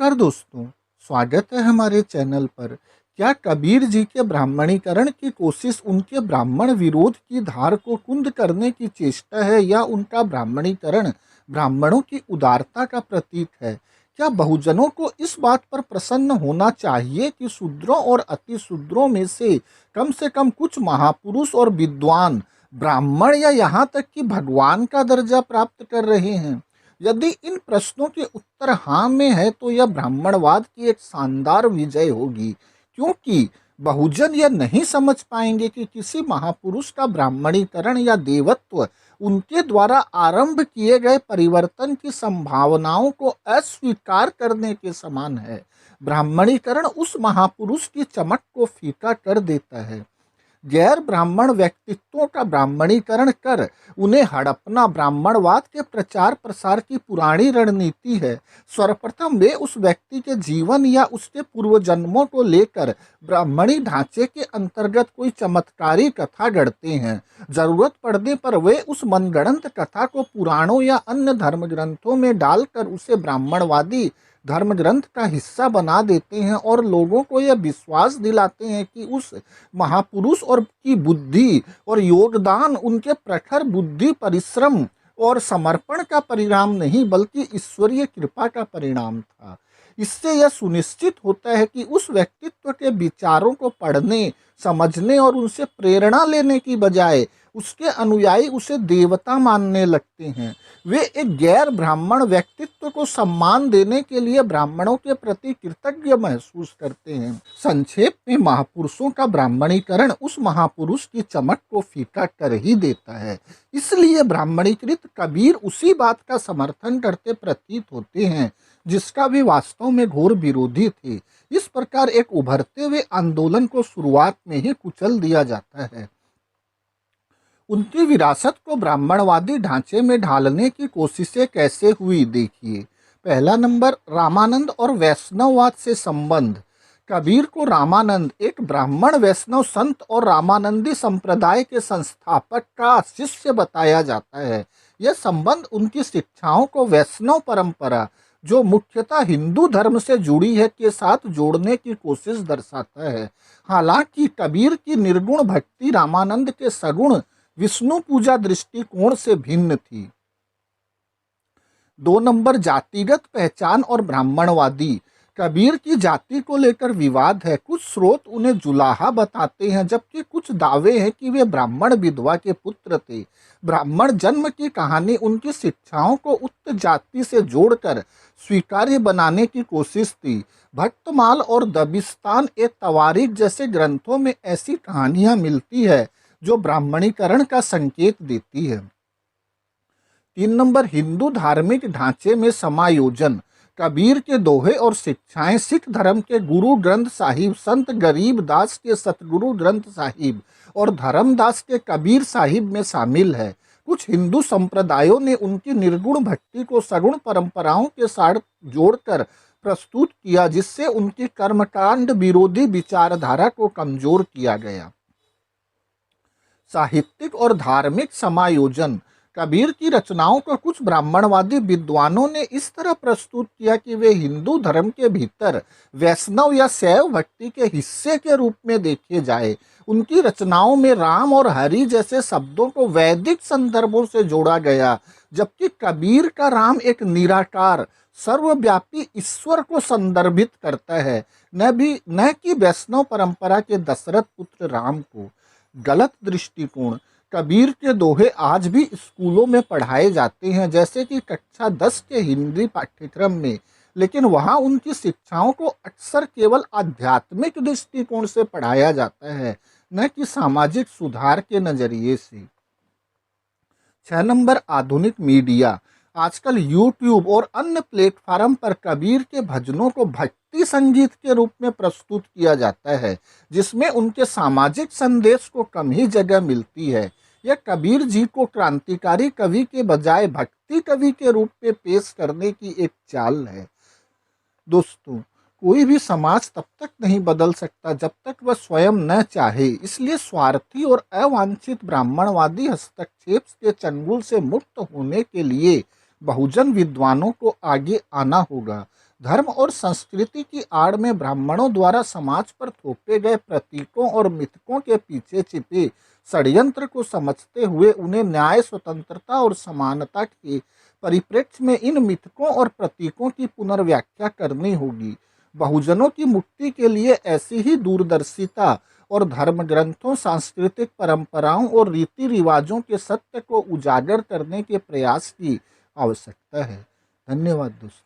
नमस्कार दोस्तों, स्वागत है हमारे चैनल पर। क्या कबीर जी के ब्राह्मणीकरण की कोशिश उनके ब्राह्मण विरोध की धार को कुंद करने की चेष्टा है या उनका ब्राह्मणीकरण ब्राह्मणों की उदारता का प्रतीक है? क्या बहुजनों को इस बात पर प्रसन्न होना चाहिए कि शूद्रों और अतिशूद्रों में से कम कुछ महापुरुष और विद्वान ब्राह्मण या यहाँ तक कि भगवान का दर्जा प्राप्त कर रहे हैं? यदि इन प्रश्नों के उत्तर हाँ में है तो यह ब्राह्मणवाद की एक शानदार विजय होगी, क्योंकि बहुजन यह नहीं समझ पाएंगे कि किसी महापुरुष का ब्राह्मणीकरण या देवत्व उनके द्वारा आरंभ किए गए परिवर्तन की संभावनाओं को अस्वीकार करने के समान है। ब्राह्मणीकरण उस महापुरुष की चमक को फीका कर देता है। गैर ब्राह्मण व्यक्तित्वों का ब्राह्मणीकरण कर उन्हें हड़पना ब्राह्मणवाद के प्रचार प्रसार की पुरानी रणनीति है। सर्वप्रथम वे उस व्यक्ति के जीवन या उसके पूर्व जन्मों को लेकर ब्राह्मणी ढांचे के अंतर्गत कोई चमत्कारी कथा गढ़ते हैं। जरूरत पड़ने पर वे उस मनगढ़ंत कथा को पुराणों या अन्य धर्म ग्रंथों में डालकर उसे ब्राह्मणवादी धर्म ग्रंथ का हिस्सा बना देते हैं और लोगों को यह विश्वास दिलाते हैं कि उस महापुरुष और की बुद्धि और योगदान उनके प्रखर बुद्धि, परिश्रम और समर्पण का परिणाम नहीं बल्कि ईश्वरीय कृपा का परिणाम था। इससे यह सुनिश्चित होता है कि उस व्यक्तित्व के विचारों को पढ़ने, समझने और उनसे प्रेरणा लेने की बजाय उसके अनुयायी उसे देवता मानने लगते हैं। वे एक गैर ब्राह्मण व्यक्तित्व को सम्मान देने के लिए ब्राह्मणों के प्रति कृतज्ञ महसूस करते हैं। संक्षेप में, महापुरुषों का ब्राह्मणीकरण उस महापुरुष की चमक को फीका कर ही देता है। इसलिए ब्राह्मणीकृत कबीर उसी बात का समर्थन करते प्रतीत होते हैं जिसका भी वास्तव में घोर विरोधी थे। इस प्रकार एक उभरते हुए आंदोलन को शुरुआत में ही कुचल दिया जाता है। उनकी विरासत को ब्राह्मणवादी ढांचे में ढालने की कोशिशें कैसे हुई, देखिए। पहला नंबर, रामानंद और वैष्णववाद से संबंध। कबीर को रामानंद, एक ब्राह्मण वैष्णव संत और रामानंदी संप्रदाय के संस्थापक का शिष्य बताया जाता है। यह संबंध उनकी शिक्षाओं को वैष्णव परंपरा, जो मुख्यतः हिंदू धर्म से जुड़ी है, के साथ जोड़ने की कोशिश दर्शाता है। हालांकि कबीर की निर्गुण भक्ति रामानंद के सगुण विष्णु पूजा दृष्टिकोण से भिन्न थी। 2 नंबर, जातिगत पहचान और ब्राह्मणवादी। कबीर की जाति को लेकर विवाद है। कुछ स्रोत उन्हें जुलाहा बताते हैं जबकि कुछ दावे हैं कि वे ब्राह्मण विधवा के पुत्र थे। ब्राह्मण जन्म की कहानी उनकी शिक्षाओं को उक्त जाति से जोड़कर स्वीकार्य बनाने की कोशिश थी। भक्तमाल और दबिस्तान ए तवारीख जैसे ग्रंथों में ऐसी कहानियां मिलती है जो ब्राह्मणीकरण का संकेत देती है। 3 नंबर, हिंदू धार्मिक ढांचे में समायोजन। कबीर के दोहे और शिक्षाएं सिख धर्म के गुरु ग्रंथ साहिब, संत गरीब दास के सतगुरु ग्रंथ साहिब और धर्मदास के कबीर साहिब में शामिल है। कुछ हिंदू संप्रदायों ने उनकी निर्गुण भक्ति को सगुण परंपराओं के साथ जोड़कर प्रस्तुत किया, जिससे उनकी कर्मकांड विरोधी विचारधारा को कमजोर किया गया। साहित्यिक और धार्मिक समायोजन। कबीर की रचनाओं को कुछ ब्राह्मणवादी विद्वानों ने इस तरह प्रस्तुत किया कि वे हिंदू धर्म के भीतर वैष्णव या शैव भक्ति के हिस्से के रूप में देखे जाए। उनकी रचनाओं में राम और हरि जैसे शब्दों को वैदिक संदर्भों से जोड़ा गया, जबकि कबीर का राम एक निराकार सर्वव्यापी ईश्वर को संदर्भित करता है, न कि वैष्णव परंपरा के दशरथ पुत्र राम को। गलत दृष्टिकोण। कबीर के दोहे आज भी स्कूलों में पढ़ाए जाते हैं, जैसे कि कक्षा 10 के हिंदी पाठ्यक्रम में, लेकिन वहां उनकी शिक्षाओं को अक्सर केवल आध्यात्मिक दृष्टिकोण से पढ़ाया जाता है, न कि सामाजिक सुधार के नजरिए से। 6 नंबर, आधुनिक मीडिया। आजकल यूट्यूब और अन्य प्लेटफार्म पर कबीर के भजनों को भक्ति संगीत के रूप में प्रस्तुत किया जाता है, जिसमें उनके सामाजिक संदेश को कम ही जगह मिलती है। यह कबीर जी को क्रांतिकारी कवि के बजाय भक्ति कवि के रूप में पेश करने की एक चाल है। दोस्तों, कोई भी समाज तब तक नहीं बदल सकता जब तक वह स्वयं न चाहे। इसलिए स्वार्थी और अवांछित ब्राह्मणवादी हस्तक्षेप के चंगुल से मुक्त होने के लिए बहुजन विद्वानों को आगे आना होगा। धर्म और संस्कृति की आड़ में ब्राह्मणों द्वारा समाज पर थोपे गए प्रतीकों और मिथकों के पीछे छिपे षड्यंत्र को समझते हुए उन्हें न्याय, स्वतंत्रता और समानता के परिप्रेक्ष्य में इन मिथकों और प्रतीकों की पुनर्व्याख्या करनी होगी। बहुजनों की मुक्ति के लिए ऐसी ही दूरदर्शिता और धर्म ग्रंथों, सांस्कृतिक परंपराओं और रीति रिवाजों के सत्य को उजागर करने के प्रयास की आवश्यकता है। धन्यवाद दोस्तों।